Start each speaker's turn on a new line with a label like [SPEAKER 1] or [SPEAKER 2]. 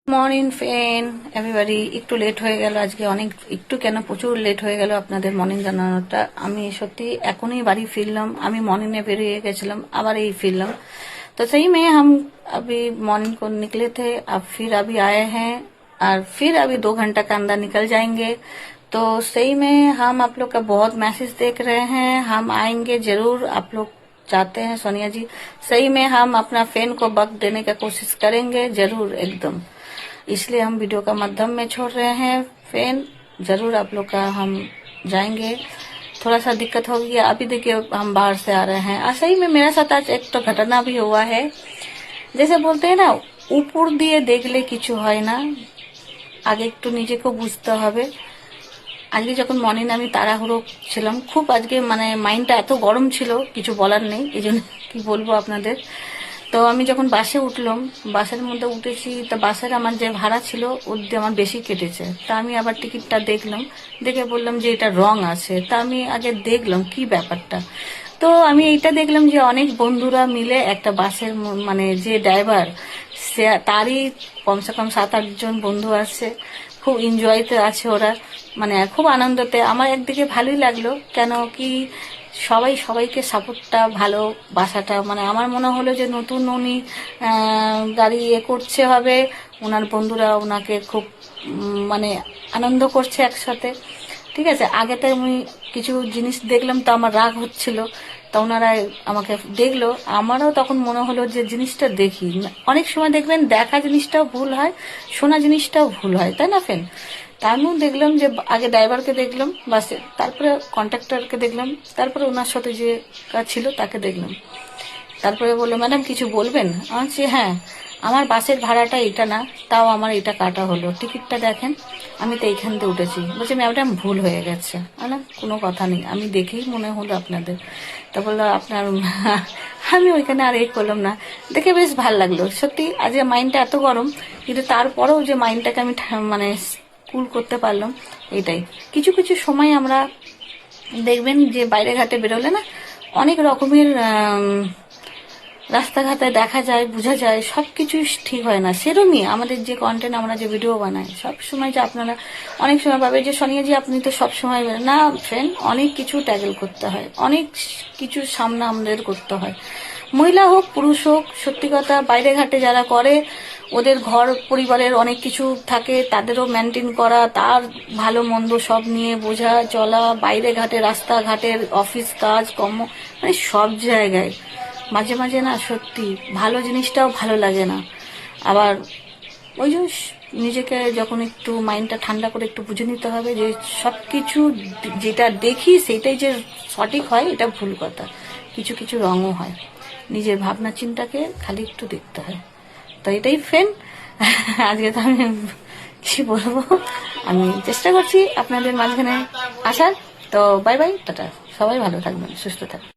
[SPEAKER 1] Morning friend everybody, একটু late হয়ে গেল আজকে, অনেক একটু কেন প্রচুর লেট হয়ে গেল আপনাদের মর্নিং জানানোটা। আমি সত্যি এখনই বাড়ি ফিরলাম। আমি মর্নিংয়ে বেরিয়ে গেছিলাম, আবার এই ফিরলাম। तो सही में हम अभी मॉर्निंग को निकले थे, अब फिर अभी आए हैं और फिर अभी 2 घंटा के अंदर निकल जाएंगे। तो सही में हम आप लोग का बहुत मैसेज देख रहे हैं, हम आएंगे जरूर। आप लोग चाहते हैं सोनिया जी, सही में हम अपना फैन को वक्त देने का कोशिश करेंगे जरूर एकदम। इसलिए हम वीडियो का माध्यम में छोड़ रहे हैं। फैन जरूर आप लोग का हम जाएंगे। थोड़ा सा दिक्कत हो गया, अभी देखिए हम बाहर से आ रहे हैं। और सही में मेरे साथ आज एक तो घटना भी हुआ है। जैसे बोलते हैं ना, উপর দিয়ে দেখলে কিছু হয় না, আগে একটু নিজেকে বুঝতে হবে। আজকে যখন মর্নিং আমি তাড়াহুড়ো ছিলাম খুব, আজকে মানে মাইন্ডটা এত গরম ছিল কিছু বলার নেই, এই জন্য কি বলবো আপনাদের। তো আমি যখন বাসে উঠলাম, বাসের মধ্যে উঠেছি, তো বাসের আমার যে ভাড়া ছিল ওর দিয়ে আমার বেশি কেটেছে। তা আমি আবার টিকিটটা দেখলাম, দেখে বললাম যে এটা রং আছে। তা আমি আগে দেখলাম কি ব্যাপারটা। তো আমি এইটা দেখলাম যে অনেক বন্ধুরা মিলে একটা বাসের মানে যে ড্রাইভার, সে তারই কমসে কম 7-8 জন বন্ধু আছে। খুব এনজয়তে আছে ওরা, মানে খুব আনন্দতে। আমার একদিকে ভালোই লাগলো, কেন কি সবাই সবাইকে সাপোর্টটা ভালো বাসাটা, মানে আমার মনে হলো যে নতুন উনি গাড়ি করছে হবে, ওনার বন্ধুরা ওনাকে খুব মানে আনন্দ করছে একসাথে। ঠিক আছে, আগে তো আমি কিছু জিনিস দেখলাম তো আমার রাগ হচ্ছিল, তা ওনারা আমাকে দেখলো, আমারও তখন মনে হলো যে জিনিসটা দেখি। অনেক সময় দেখবেন দেখা জিনিসটাও ভুল হয়, শোনা জিনিসটাও ভুল হয়, তাই না ফ্রেন্ড? তা আমিও দেখলাম যে আগে ড্রাইভারকে দেখলাম বাসে, তারপরে কন্ট্রাক্টরকে দেখলাম, তারপরে ওনার সাথে যে কাজ ছিল তাকে দেখলাম। তারপরে বললো, ম্যাডাম কিছু বলবেন? আমি বলছি হ্যাঁ, আমার বাসের ভাড়াটা এটা না, তাও আমার এটা কাটা হলো, টিকিটটা দেখেন, আমি তো এইখান থেকে উঠেছি। বলছি ম্যাডাম ভুল হয়ে গেছে। না কোনো কথা নেই, আমি দেখেই মনে হলো আপনাদের। তা বললো আপনার আমি ওইখানে আর করলাম না, দেখে বেশ ভালো লাগলো সত্যি। আজকে মাইন্ডটা এত গরম, কিন্তু তারপরেও যে মাইন্ডটাকে আমি মানে কুল করতে পারলাম, এটাই। কিছু কিছু সময় আমরা দেখবেন যে বাইরে ঘাটে বেরোলে না, অনেক রকমের রাস্তাঘাটে দেখা যায়, বোঝা যায় সবকিছু ঠিক হয় না। সেরকমই আমাদের যে কন্টেন্ট, আমরা যে ভিডিও বানাই, সব সময় যে আপনারা অনেক সময় ভাবে যে সোনিয়া জি আপনি তো সব সময় না ফ্রেন্ড, অনেক কিছু ট্যাগেল করতে হয়, অনেক কিছু সামনা আমাদের করতে হয়। মহিলা হোক পুরুষ হোক, সত্যি কথা বাইরে ঘাটে যারা করে, ওদের ঘর পরিবারের অনেক কিছু থাকে, তাদেরও মেনটেন করা, তার ভালো মন্দ সব নিয়ে বোঝা চলা, বাইরে ঘাটে রাস্তাঘাটের অফিস কাজ কর্ম, মানে সব জায়গায় মাঝে মাঝে না সত্যি ভালো জিনিসটাও ভালো লাগে না। আবার ওই যে নিজেকে যখন একটু মাইন্ডটা ঠান্ডা করে একটু বুঝে নিতে হবে যে সব কিছু যেটা দেখি সেটাই যে সঠিক হয়, এটা ভুল কথা। কিছু কিছু রঙও হয়, নিজের ভাবনা চিন্তাকে খালি একটু দেখতে হয়। তো এটাই ফ্রেন্ড, আজকে তো আমি কি বলবো, আমি চেষ্টা করছি আপনাদের মাঝখানে আসার। তো বাই বাই, টাটা, সবাই ভালো থাকবেন, সুস্থ থাকবেন।